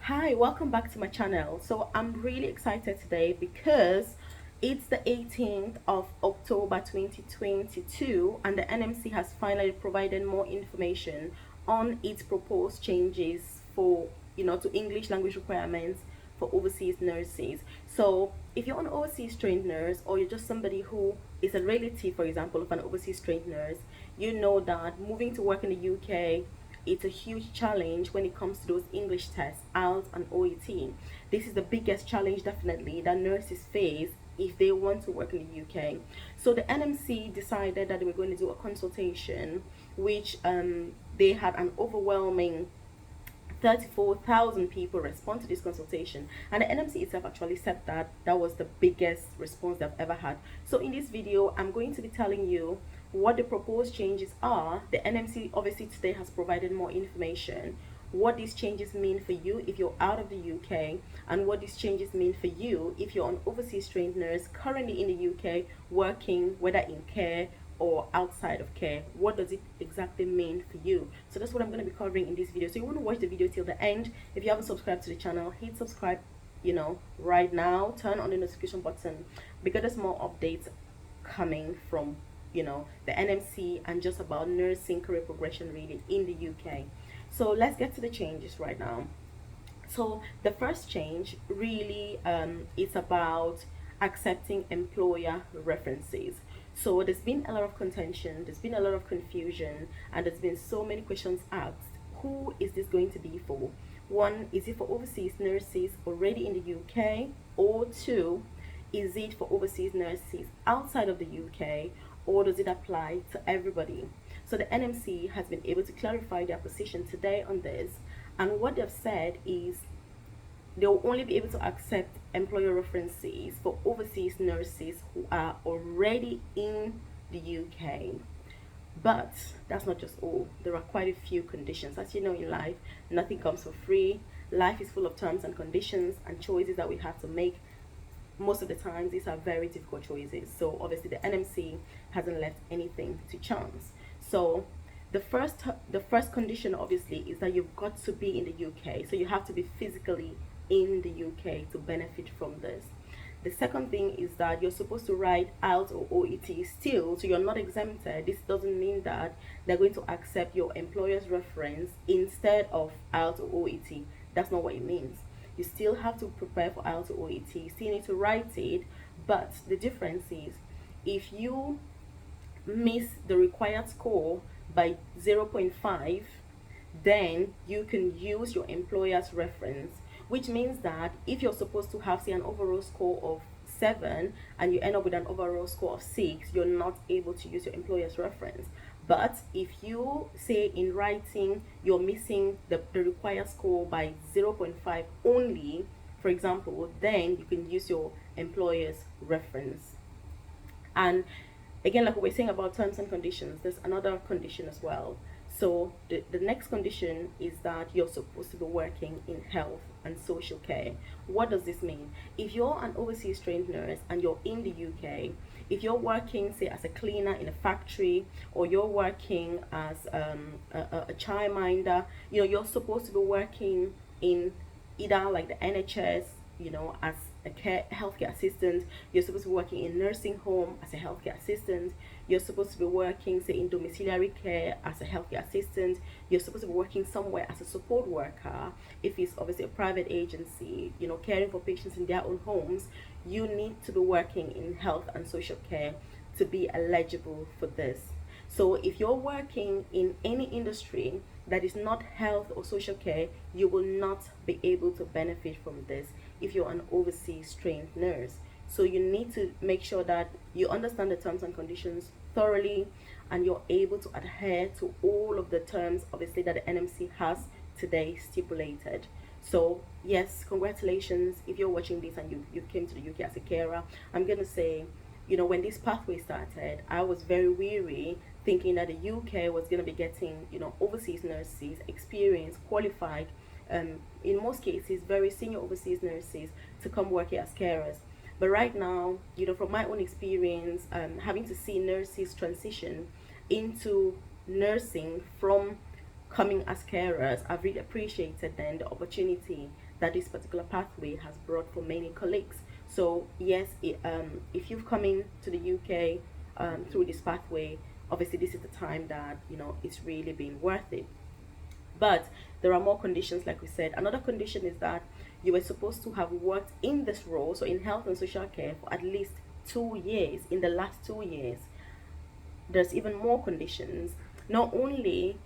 Hi, welcome back to my channel. So I'm really excited today because it's the 18th of October 2022 and the NMC has finally provided more information on its proposed changes for to English language requirements for overseas nurses. So if you're an overseas trained nurse or you're just somebody who is a relative, for example, of an overseas trained nurse, you know that moving to work in the UK, it's a huge challenge when it comes to those English tests, IELTS and OET. This is the biggest challenge definitely that nurses face if they want to work in the UK. So the NMC decided that they were going to do a consultation, which they had an overwhelming 34,000 people respond to this consultation, and the NMC itself actually said that that was the biggest response they've ever had. So in this video I'm going to be telling you what the proposed changes are. The NMC obviously today has provided more information, what these changes mean for you if you're out of the UK, and what these changes mean for you if you're an overseas trained nurse currently in the UK working, whether in care or outside of care. What does it exactly mean for you? So that's what I'm going to be covering in this video. So you want to watch the video till the end. If you haven't subscribed to the channel, hit subscribe right now. Turn on the notification button because there's more updates coming from the NMC and just about nursing career progression really in the UK. So let's get to the changes right now. So the first change really is about accepting employer references. So there's been a lot of contention, there's been a lot of confusion, and there's been so many questions asked. Who is this going to be for? One, is it for overseas nurses already in the UK? Or two, is it for overseas nurses outside of the UK? Or does it apply to everybody? So the NMC has been able to clarify their position today on this, and what they've said is they'll only be able to accept employer references for overseas nurses who are already in the UK. But that's not just all. There are quite a few conditions. As you know, in life, nothing comes for free. Life is full of terms and conditions and choices that we have to make. Most of the times, these are very difficult choices. So obviously, the NMC hasn't left anything to chance. So the first condition obviously is that you've got to be in the UK. So you have to be physically in the UK to benefit from this. The second thing is that you're supposed to write IELTS or OET still, so you're not exempted. This doesn't mean that they're going to accept your employer's reference instead of IELTS or OET. That's not what it means. You still have to prepare for IELTS or OET, you still need to write it, but the difference is if you miss the required score by 0.5, then you can use your employer's reference, which means that if you're supposed to have, say, an overall score of 7 and you end up with an overall score of 6, you're not able to use your employer's reference. But if you say in writing you're missing the required score by 0.5 only, for example, then you can use your employer's reference. And again, like we were saying about terms and conditions, there's another condition as well. So the next condition is that you're supposed to be working in health and social care. What does this mean? If you're an overseas trained nurse and you're in the UK, if you're working, say, as a cleaner in a factory, or you're working as a childminder, you're supposed to be working in either like the NHS, as a healthcare assistant. You're supposed to be working in nursing home as a healthcare assistant. You're supposed to be working, say, in domiciliary care as a healthcare assistant. You're supposed to be working somewhere as a support worker. If it's obviously a private agency, caring for patients in their own homes, you need to be working in health and social care to be eligible for this. So if you're working in any industry that is not health or social care, you will not be able to benefit from this if you're an overseas trained nurse. So you need to make sure that you understand the terms and conditions thoroughly and you're able to adhere to all of the terms obviously that the NMC has today stipulated. So yes, congratulations if you're watching this and you came to the UK as a carer. I'm gonna say, when this pathway started, I was very weary thinking that the UK was going to be getting, overseas nurses, experienced, qualified, in most cases, very senior overseas nurses to come work here as carers. But right now, from my own experience, having to see nurses transition into nursing from coming as carers, I've really appreciated then the opportunity that this particular pathway has brought for many colleagues. So yes, if you've come in to the UK through this pathway, obviously this is the time that it's really been worth it. But there are more conditions, like we said. Another condition is that you were supposed to have worked in this role, so in health and social care, for at least 2 years, in the last 2 years. There's even more conditions. Not only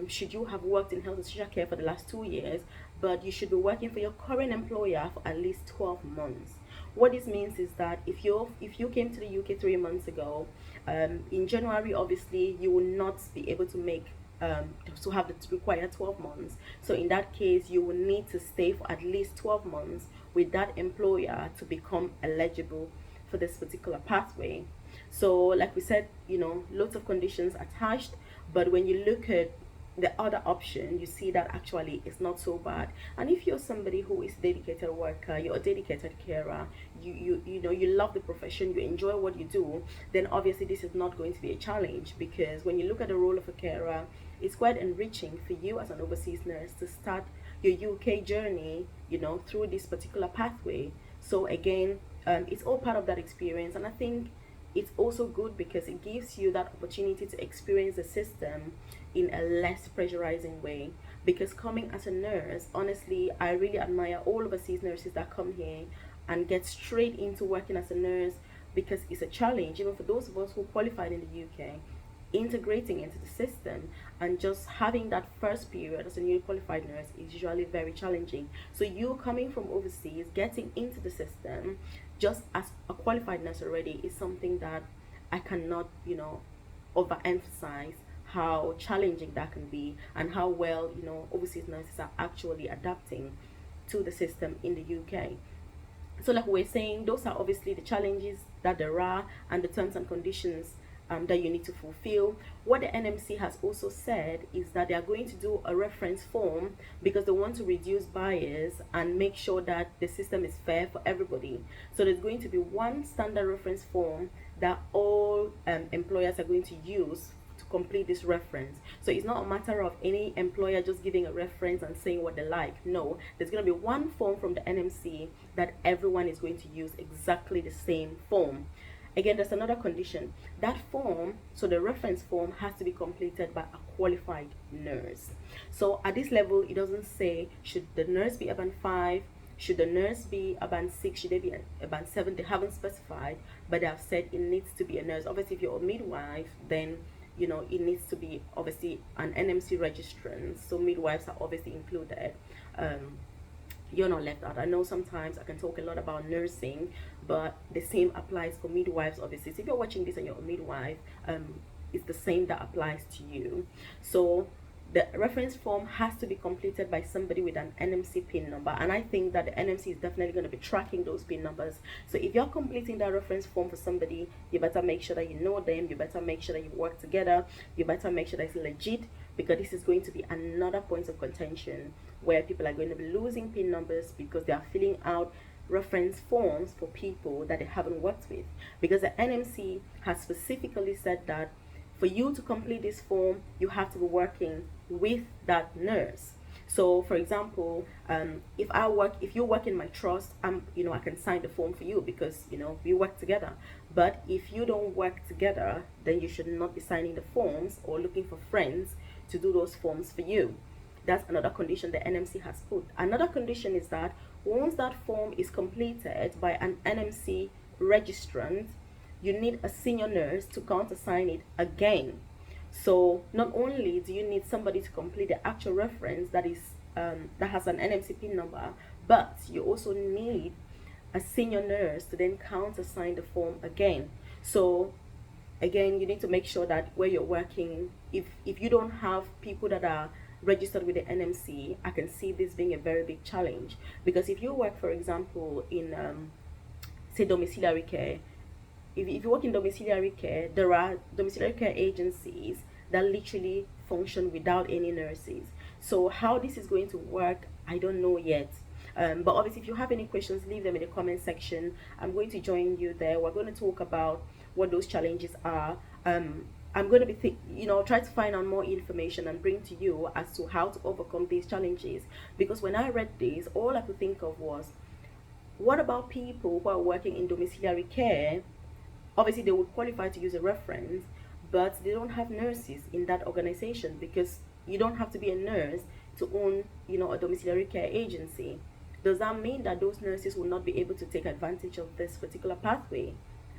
should you have worked in health and social care for the last 2 years, but you should be working for your current employer for at least 12 months. What this means is that if you came to the UK 3 months ago, in January, obviously you will not be able to make to have the required 12 months. So in that case, you will need to stay for at least 12 months with that employer to become eligible for this particular pathway. So like we said, lots of conditions attached, but when you look at the other option, you see that actually it's not so bad. And if you're somebody who is a dedicated worker, you're a dedicated carer, you love the profession, you enjoy what you do, then obviously this is not going to be a challenge, because when you look at the role of a carer, it's quite enriching for you as an overseas nurse to start your UK journey, through this particular pathway. So again, it's all part of that experience, and I think it's also good because it gives you that opportunity to experience the system in a less pressurizing way. Because coming as a nurse, honestly, I really admire all overseas nurses that come here and get straight into working as a nurse, because it's a challenge, even for those of us who qualified in the UK, integrating into the system and just having that first period as a newly qualified nurse is usually very challenging. So you coming from overseas, getting into the system just as a qualified nurse already is something that I cannot, overemphasize how challenging that can be, and how well, overseas nurses are actually adapting to the system in the UK. So like we were saying, those are obviously the challenges that there are and the terms and conditions that you need to fulfill. What the NMC has also said is that they are going to do a reference form because they want to reduce bias and make sure that the system is fair for everybody. So there's going to be one standard reference form that all employers are going to use to complete this reference. So it's not a matter of any employer just giving a reference and saying what they like. No, there's going to be one form from the NMC that everyone is going to use exactly the same form. Again, there's another condition. That form, so the reference form, has to be completed by a qualified nurse. So at this level, it doesn't say should the nurse be a band 5, should the nurse be a band 6, should they be a band 7. They haven't specified, but they have said it needs to be a nurse. Obviously, if you're a midwife, then it needs to be obviously an NMC registrant. So midwives are obviously included. You're not left out. I know sometimes I can talk a lot about nursing, but the same applies for midwives, obviously. So if you're watching this and you're a midwife, it's the same that applies to you. So the reference form has to be completed by somebody with an NMC PIN number, and I think that the NMC is definitely going to be tracking those PIN numbers. So if you're completing that reference form for somebody, you better make sure that you know them, you better make sure that you work together, you better make sure that it's legit, because this is going to be another point of contention where people are going to be losing PIN numbers because they are filling out reference forms for people that they haven't worked with. Because the NMC has specifically said that for you to complete this form, you have to be working with that nurse. So for example, if you work in my trust, I can sign the form for you because we work together. But if you don't work together, then you should not be signing the forms or looking for friends to do those forms for you. That's another condition the NMC has put. Another condition is that once that form is completed by an NMC registrant, you need a senior nurse to countersign it again. So not only do you need somebody to complete the actual reference that has an NMC PIN number, but you also need a senior nurse to then countersign the form again. So again, you need to make sure that where you're working, if you don't have people that are registered with the NMC, I can see this being a very big challenge. Because if you work, for example, in say domiciliary care, if you work in domiciliary care, there are domiciliary care agencies that literally function without any nurses. So how this is going to work, I don't know yet. But obviously, if you have any questions, leave them in the comment section. I'm going to join you there. We're going to talk about what those challenges are. I'm going to be try to find out more information and bring to you as to how to overcome these challenges. Because when I read this, all I could think of was, what about people who are working in domiciliary care? Obviously, they would qualify to use a reference, but they don't have nurses in that organization, because you don't have to be a nurse to own, a domiciliary care agency. Does that mean that those nurses will not be able to take advantage of this particular pathway?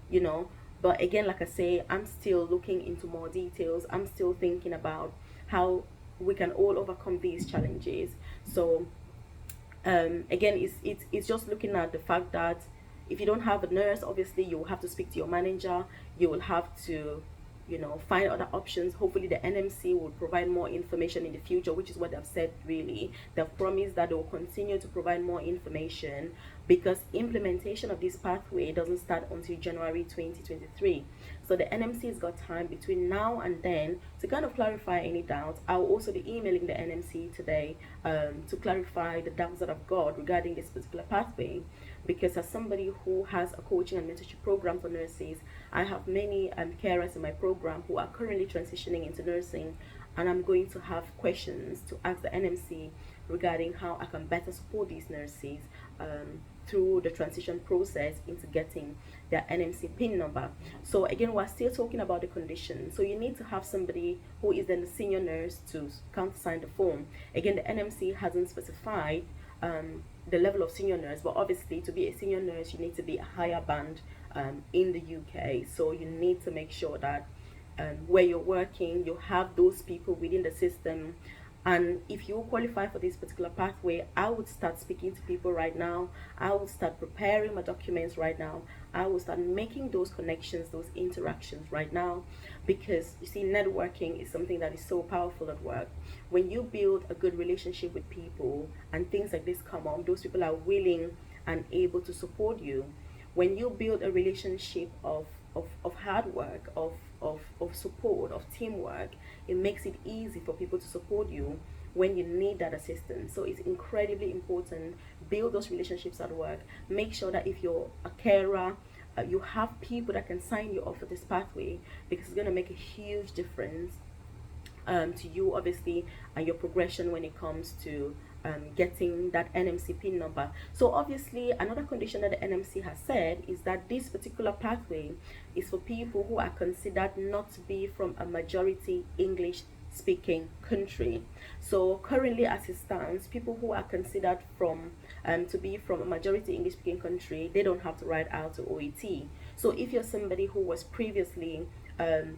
you know but again, like I say, I'm still looking into more details. I'm still thinking about how we can all overcome these challenges. So again, it's just looking at the fact that if you don't have a nurse, obviously you will have to speak to your manager. You will have to find other options. Hopefully the NMC will provide more information in the future, which is what they've said. Really, they've promised that they will continue to provide more information, because implementation of this pathway doesn't start until January 2023. So the NMC has got time between now and then to kind of clarify any doubts. I'll also be emailing the NMC today to clarify the doubts that I've got regarding this particular pathway, because as somebody who has a coaching and mentorship program for nurses, I have many carers in my program who are currently transitioning into nursing, and I'm going to have questions to ask the NMC regarding how I can better support these nurses through the transition process into getting their NMC PIN number. So again, we're still talking about the condition. So you need to have somebody who is then the senior nurse to countersign the form. Again, the NMC hasn't specified the level of senior nurse, but obviously to be a senior nurse you need to be a higher band in the UK. So you need to make sure that where you're working, you have those people within the system. And if you qualify for this particular pathway, I would start speaking to people right now. I would start preparing my documents right now. I will start making those connections, those interactions right now, because you see, networking is something that is so powerful at work. When you build a good relationship with people and things like this come up, those people are willing and able to support you. When you build a relationship of hard work, of support, of teamwork, it makes it easy for people to support you when you need that assistance. So it's incredibly important. Build those relationships at work. Make sure that if you're a carer, you have people that can sign you off for this pathway, because it's going to make a huge difference to you, obviously, and your progression when it comes to getting that NMC PIN number. So obviously, another condition that the NMC has said is that this particular pathway is for people who are considered not to be from a majority English speaking country. So currently, as it stands, people who are considered from to be from a majority English speaking country, they don't have to write out to OET. So if you're somebody who was previously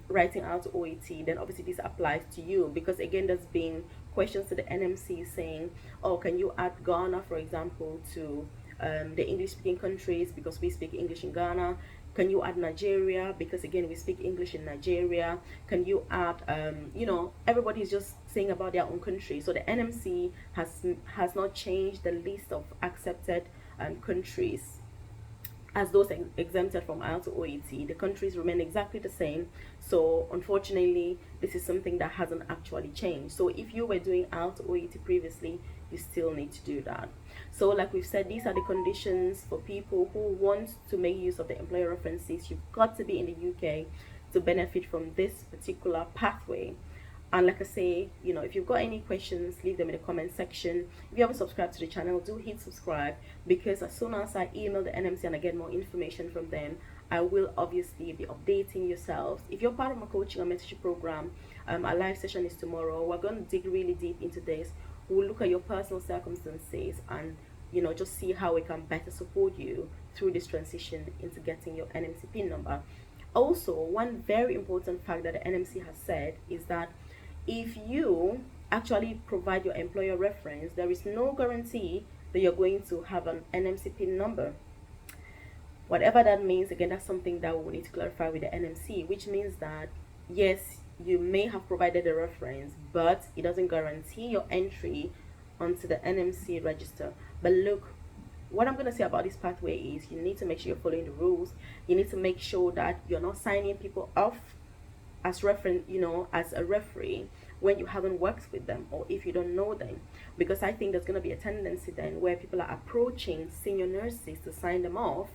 writing out to OET, then obviously this applies to you, because again, there's been questions to the NMC saying, oh, can you add Ghana, for example, to the English speaking countries, because we speak English in Ghana? Can you add Nigeria, because again, we speak English in Nigeria? Can you add everybody's just saying about their own country. So the NMC has not changed the list of accepted countries as those exempted from IELTS to OET. The countries remain exactly the same. So unfortunately, this is something that hasn't actually changed. So if you were doing IELTS to OET previously, you still need to do that. So like we've said, these are the conditions for people who want to make use of the employer references. You've got to be in the UK to benefit from this particular pathway. And like I say, if you've got any questions, leave them in the comment section. If you haven't subscribed to the channel, do hit subscribe, because as soon as I email the NMC and I get more information from them, I will obviously be updating yourselves. If you're part of my coaching and mentorship program, our live session is tomorrow. We're going to dig really deep into this. We'll look at your personal circumstances and just see how we can better support you through this transition into getting your NMC PIN number. Also, one very important fact that the NMC has said is that if you actually provide your employer reference, there is no guarantee that you're going to have an NMC PIN number. Whatever that means, again, that's something that we need to clarify with the NMC, which means that yes, you may have provided a reference, but it doesn't guarantee your entry onto the NMC register. But look, what I'm going to say about this pathway is you need to make sure you're following the rules. You need to make sure that you're not signing people off as as a referee when you haven't worked with them, or if you don't know them, because I think there's going to be a tendency then where people are approaching senior nurses to sign them off,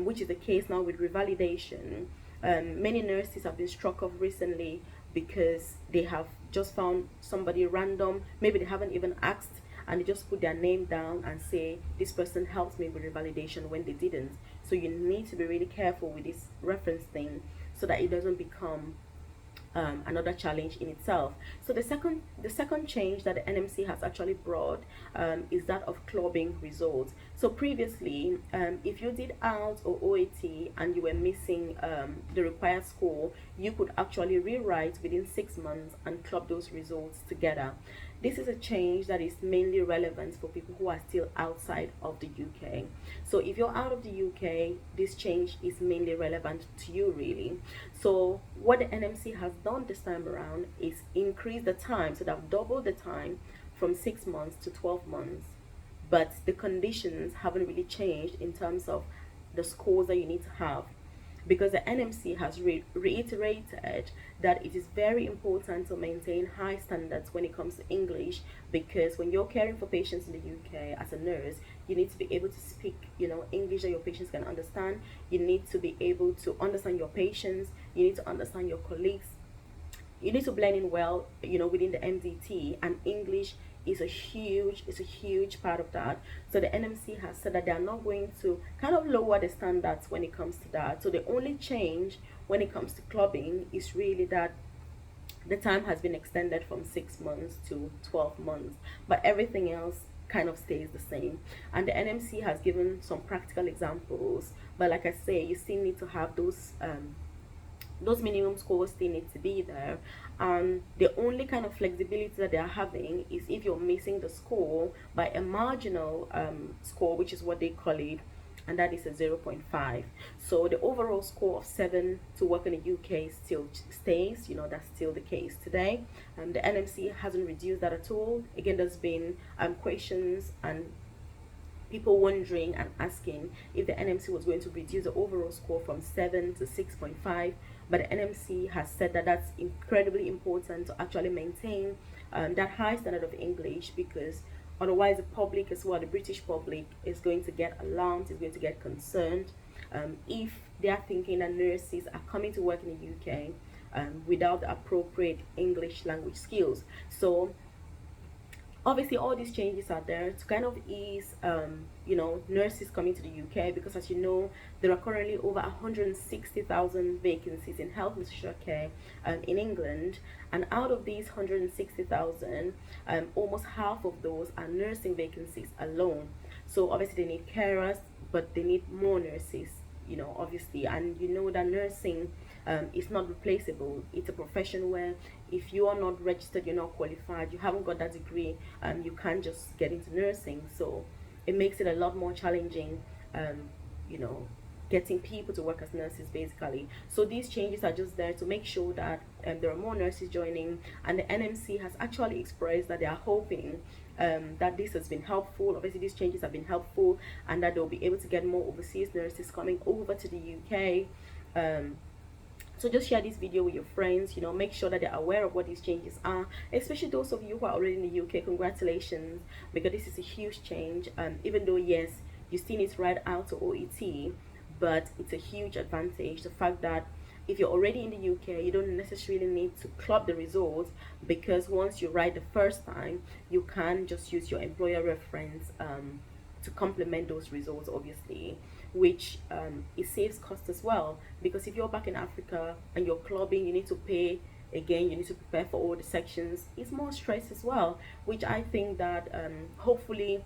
which is the case now with revalidation. Many nurses have been struck off recently because they have just found somebody random, maybe they haven't even asked, and they just put their name down and say this person helped me with revalidation when they didn't. So you need to be really careful with this reference thing so that it doesn't become another challenge in itself. So the second change that the NMC has actually brought is that of clubbing results. So previously, if you did ALT or OAT and you were missing the required score, you could actually rewrite within 6 months and club those results together. This is a change that is mainly relevant for people who are still outside of the UK. So if you're out of the UK, this change is mainly relevant to you, really. So what the NMC has done this time around is increase the time, so they've doubled the time from 6 months to 12 months. But the conditions haven't really changed in terms of the scores that you need to have, because the NMC has reiterated that it is very important to maintain high standards when it comes to English, because when you're caring for patients in the UK as a nurse, you need to be able to speak, English that your patients can understand. You need to be able to understand your patients. You need to understand your colleagues. You need to blend in well, within the MDT, and English is a huge part of that. So the NMC has said that they are not going to kind of lower the standards when it comes to that. So the only change when it comes to clubbing is really that the time has been extended from 6 months to 12 months, but everything else kind of stays the same. And the NMC has given some practical examples, but like I say, you still need to have those minimum scores still need to be there. The only kind of flexibility that they are having is if you're missing the score by a marginal score, which is what they call it, and that is a 0.5. So the overall score of 7 to work in the UK still stays. That's still the case today. The NMC hasn't reduced that at all. Again, there's been questions and people wondering and asking if the NMC was going to reduce the overall score from 7 to 6.5, but the NMC has said that that's incredibly important to actually maintain that high standard of English, because otherwise the public as well, the British public, is going to get alarmed, is going to get concerned if they are thinking that nurses are coming to work in the UK without the appropriate English language skills. So obviously all these changes are there to kind of ease nurses coming to the UK, because as you know, there are currently over 160,000 vacancies in health and social care in England, and out of these 160,000, almost half of those are nursing vacancies alone. So obviously they need carers, but they need more nurses, obviously. And that nursing is not replaceable. It's a profession where if you are not registered, you're not qualified, you haven't got that degree, you can't just get into nursing. So it makes it a lot more challenging, getting people to work as nurses, basically. So these changes are just there to make sure that there are more nurses joining, and the NMC has actually expressed that they are hoping that this has been helpful. Obviously these changes have been helpful, and that they'll be able to get more overseas nurses coming over to the UK. So just share this video with your friends, make sure that they're aware of what these changes are, especially those of you who are already in the UK. Congratulations, because this is a huge change. Even though, yes, you still need to write out to OET, but it's a huge advantage, the fact that if you're already in the UK, you don't necessarily need to club the results, because once you write the first time, you can just use your employer reference to complement those results, obviously, which it saves cost as well, because if you're back in Africa and you're clubbing, you need to pay again, you need to prepare for all the sections. It's more stress as well, which I think that hopefully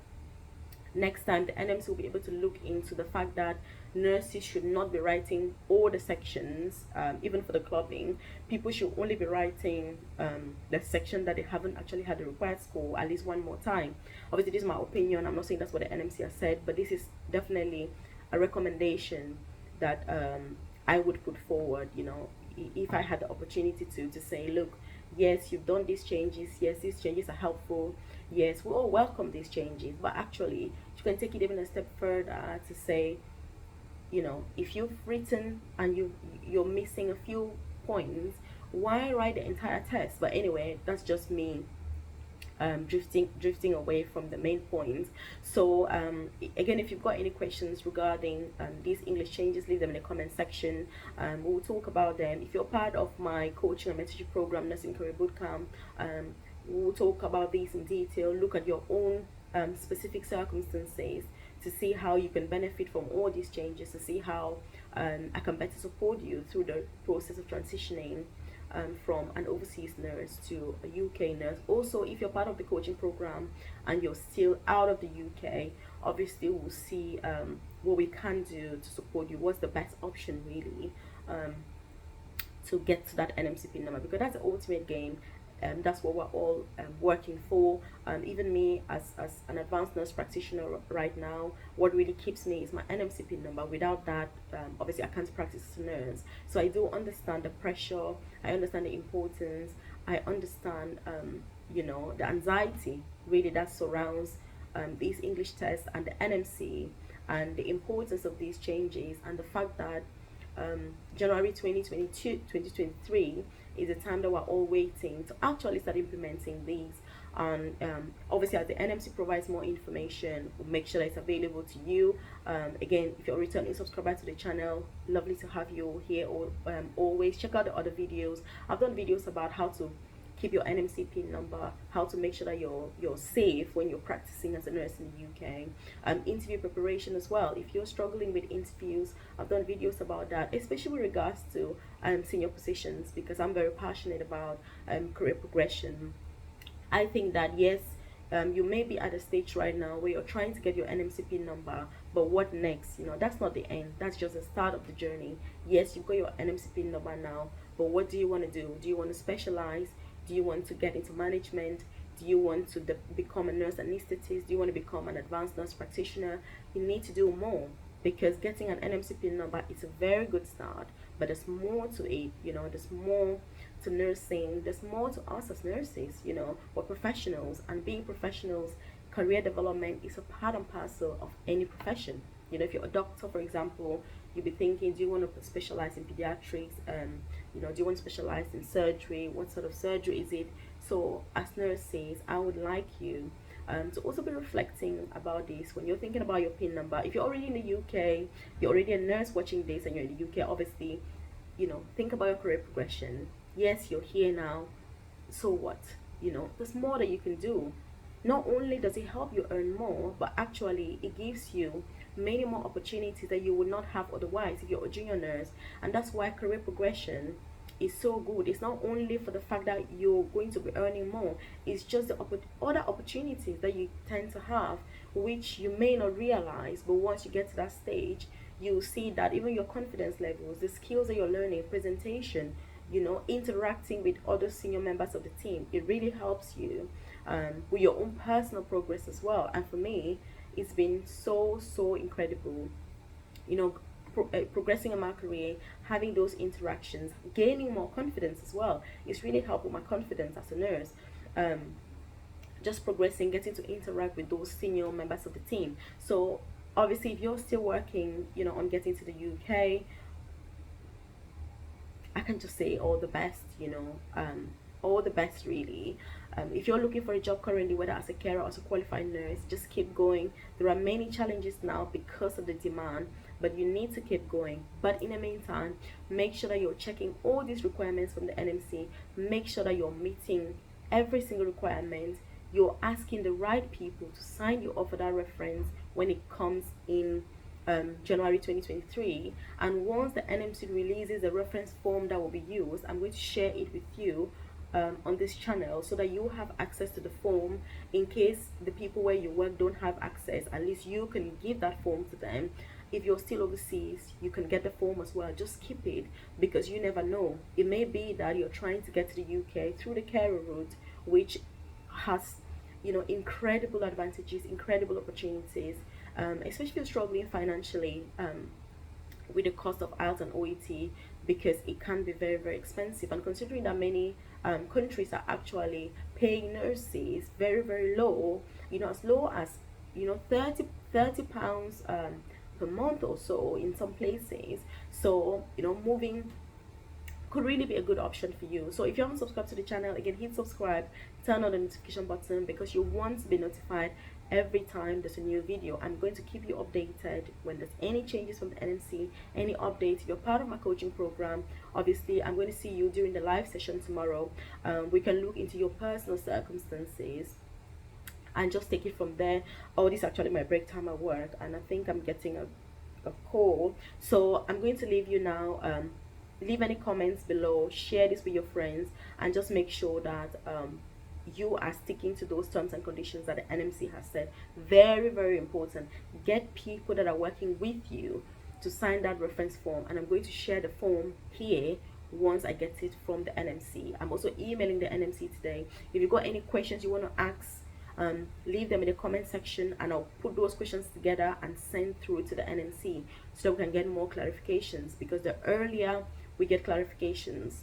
next time the NMC will be able to look into the fact that nurses should not be writing all the sections, even for the clubbing. People should only be writing the section that they haven't actually had the required score at least one more time. Obviously this is my opinion, I'm not saying that's what the NMC has said, but this is definitely a recommendation that I would put forward, if I had the opportunity to say, look, yes, you've done these changes, yes, these changes are helpful, yes, we all welcome these changes, but actually you can take it even a step further to say, if you've written and you're missing a few points, why write the entire test? But anyway, that's just me drifting away from the main point. So again, if you've got any questions regarding these English changes, leave them in the comment section. We'll talk about them. If you're part of my coaching and mentorship program, Nursing Career Bootcamp, we'll talk about these in detail. Look at your own specific circumstances to see how you can benefit from all these changes, to see how I can better support you through the process of transitioning from an overseas nurse to a UK nurse. Also, if you're part of the coaching program and you're still out of the UK, obviously we'll see what we can do to support you. What's the best option really to get to that NMC PIN number, because that's the ultimate game. That's what we're all working for. Even me as an advanced nurse practitioner right now, what really keeps me is my NMC PIN number. Without that, obviously I can't practice as a nurse. So I do understand the pressure, I understand the importance, I understand the anxiety really that surrounds these English tests and the NMC, and the importance of these changes, and the fact that January 2023 is the time that we're all waiting to actually start implementing these. And obviously, as the NMC provides more information, we'll make sure that it's available to you. Again, if you're a returning subscriber to the channel, lovely to have you here. Always check out the other videos. I've done videos about how to keep your NMC PIN number, how to make sure that you're safe when you're practicing as a nurse in the UK. Interview preparation as well. If you're struggling with interviews, I've done videos about that, especially with regards to senior positions, because I'm very passionate about career progression. I think that yes, you may be at a stage right now where you're trying to get your NMC PIN number, but what next? That's not the end. That's just the start of the journey. Yes, you've got your NMC PIN number now, but what do you want to do? Do you want to specialize? Do you want to get into management? Do you want to become a nurse anesthetist? Do you want to become an advanced nurse practitioner? You need to do more, because getting an NMC PIN number is a very good start, but there's more to it. There's more to nursing. There's more to us as nurses. We're professionals, and being professionals, career development is a part and parcel of any profession. If you're a doctor, for example, you'll be thinking, do you want to specialize in pediatrics? Do you want to specialize in surgery? What sort of surgery is it? So as nurses, I would like you to also be reflecting about this when you're thinking about your PIN number. If you're already in the UK, you're already a nurse watching this and you're in the UK, obviously, think about your career progression. Yes, you're here now. So what? There's more that you can do. Not only does it help you earn more, but actually it gives you many more opportunities that you would not have otherwise if you're a junior nurse. And that's why career progression is so good. It's not only for the fact that you're going to be earning more, it's just the other opportunities that you tend to have, which you may not realize, but once you get to that stage, you'll see that even your confidence levels, the skills that you're learning, presentation, interacting with other senior members of the team, it really helps you with your own personal progress as well. And for me, it's been so incredible, progressing in my career, having those interactions, gaining more confidence as well. It's really helped with my confidence as a nurse. Just progressing, getting to interact with those senior members of the team. So obviously, if you're still working on getting to the UK, I can just say all the best. All the best really. If you're looking for a job currently, whether as a carer or as a qualified nurse, just keep going. There are many challenges now because of the demand, but you need to keep going. But in the meantime, make sure that you're checking all these requirements from the NMC. Make sure that you're meeting every single requirement. You're asking the right people to sign you off for that reference when it comes in January 2023. And once the NMC releases the reference form that will be used, I'm going to share it with you on this channel, so that you have access to the form. In case the people where you work don't have access, at least you can give that form to them. If you're still overseas, you can get the form as well. Just keep it, because you never know. It may be that you're trying to get to the UK through the carer route, which has incredible advantages, incredible opportunities, especially if you're struggling financially with the cost of IELTS and OET, because it can be very expensive. And considering that many countries are actually paying nurses very low, as low as 30 pounds per month or so in some places. So moving could really be a good option for you. So if you haven't subscribed to the channel, again, hit subscribe, turn on the notification button, because you want to be notified every time there's a new video. I'm going to keep you updated when there's any changes from the NMC, any updates. If you're part of my coaching program, obviously I'm going to see you during the live session tomorrow. We can look into your personal circumstances and just take it from there. Oh, this is actually my break time at work, and I think I'm getting a call, so I'm going to leave you now. Leave any comments below, share this with your friends, and just make sure that you are sticking to those terms and conditions that the NMC has said. Very, very important. Get people that are working with you to sign that reference form, and I'm going to share the form here once I get it from the NMC. I'm also emailing the NMC today. If you've got any questions you want to ask, leave them in the comment section, and I'll put those questions together and send through to the NMC so that we can get more clarifications, because the earlier we get clarifications,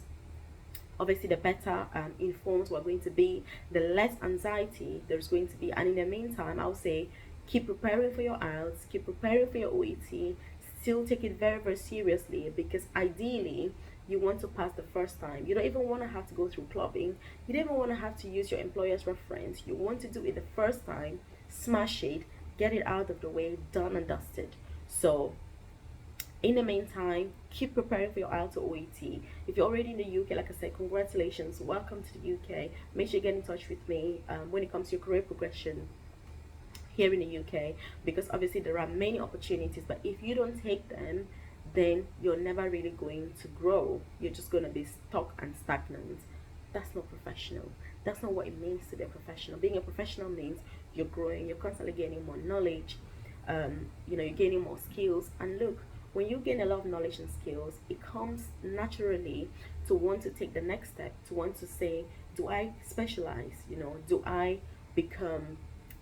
obviously the better informed we're going to be, the less anxiety there's going to be. And in the meantime, I'll say keep preparing for your IELTS, keep preparing for your OET, still take it very, very seriously, because ideally you want to pass the first time. You don't even want to have to go through clubbing. You don't even want to have to use your employer's reference. You want to do it the first time, smash it, get it out of the way, done and dusted. So in the meantime, keep preparing for your IELTS or OET. If you're already in the UK, like I said, congratulations, welcome to the UK. Make sure you get in touch with me when it comes to your career progression here in the UK, because obviously there are many opportunities, but if you don't take them, then you're never really going to grow. You're just going to be stuck and stagnant. That's not professional. That's not what it means to be a professional. Being a professional means you're growing, you're constantly gaining more knowledge, you're gaining more skills. And look, when you gain a lot of knowledge and skills, it comes naturally to want to take the next step, to want to say, do I specialize? Do I become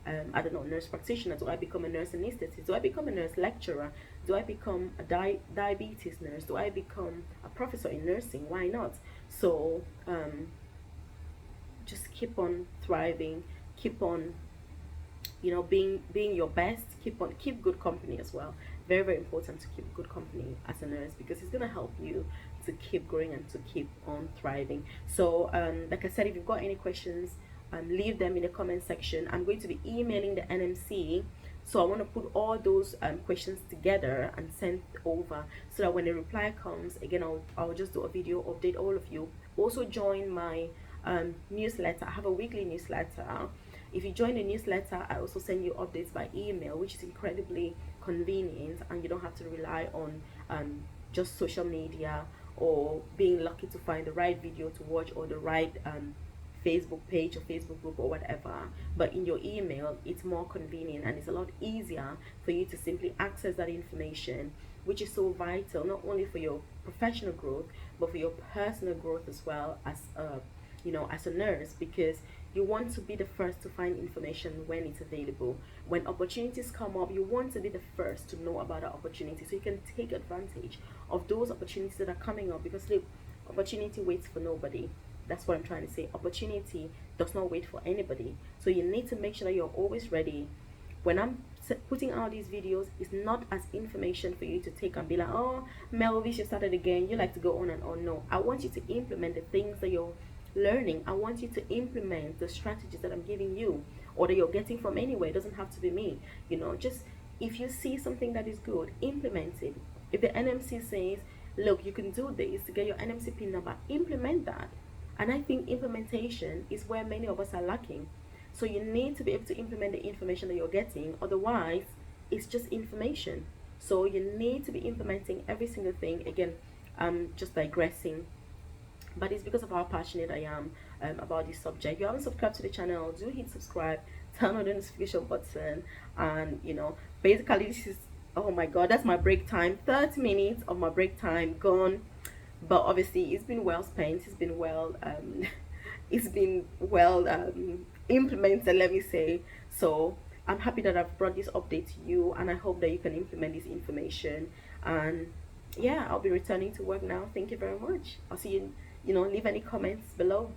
I don't know, nurse practitioner? Do I become a nurse anesthetist? Do I become a nurse lecturer? Do I become a diabetes nurse? Do I become a professor in nursing? Why not? So just keep on thriving, keep on being your best, keep good company as well. Very, very important to keep good company as a nurse, because it's going to help you to keep growing and to keep on thriving. So like I said, if you've got any questions, leave them in the comment section. I'm going to be emailing the NMC, so I want to put all those questions together and send over, so that when the reply comes, again, I'll just do a video, update all of you. Also join my newsletter. I have a weekly newsletter. If you join the newsletter, I also send you updates by email, which is incredibly convenient, and you don't have to rely on just social media or being lucky to find the right video to watch or the right Facebook page or Facebook group or whatever. But in your email, it's more convenient, and it's a lot easier for you to simply access that information, which is so vital, not only for your professional growth, but for your personal growth as well, as as a nurse, because you want to be the first to find information when it's available. When opportunities come up, you want to be the first to know about the opportunity, so you can take advantage of those opportunities that are coming up. Because look, opportunity waits for nobody. That's what I'm trying to say. Opportunity does not wait for anybody. So you need to make sure that you're always ready. When I'm putting out these videos, it's not as information for you to take and be like, oh, Melvis, you started again, you like to go on and on. No, I want you to implement the things that you're learning. I want you to implement the strategies that I'm giving you, or that you're getting from anywhere. It doesn't have to be me. Just if you see something that is good, implement it. If the NMC says, look, you can do this to get your NMC PIN number, implement that. And I think implementation is where many of us are lacking. So you need to be able to implement the information that you're getting, otherwise it's just information. So you need to be implementing every single thing. Again, I'm just digressing, but it's because of how passionate I am about this subject. If you haven't subscribed to the channel, do hit subscribe, turn on the notification button, and basically this is, oh my god, that's my break time. 30 minutes of my break time gone. But obviously it's been well spent, it's been well implemented, let me say. So I'm happy that I've brought this update to you, and I hope that you can implement this information. And yeah, I'll be returning to work now. Thank you very much. I'll see you, leave any comments below.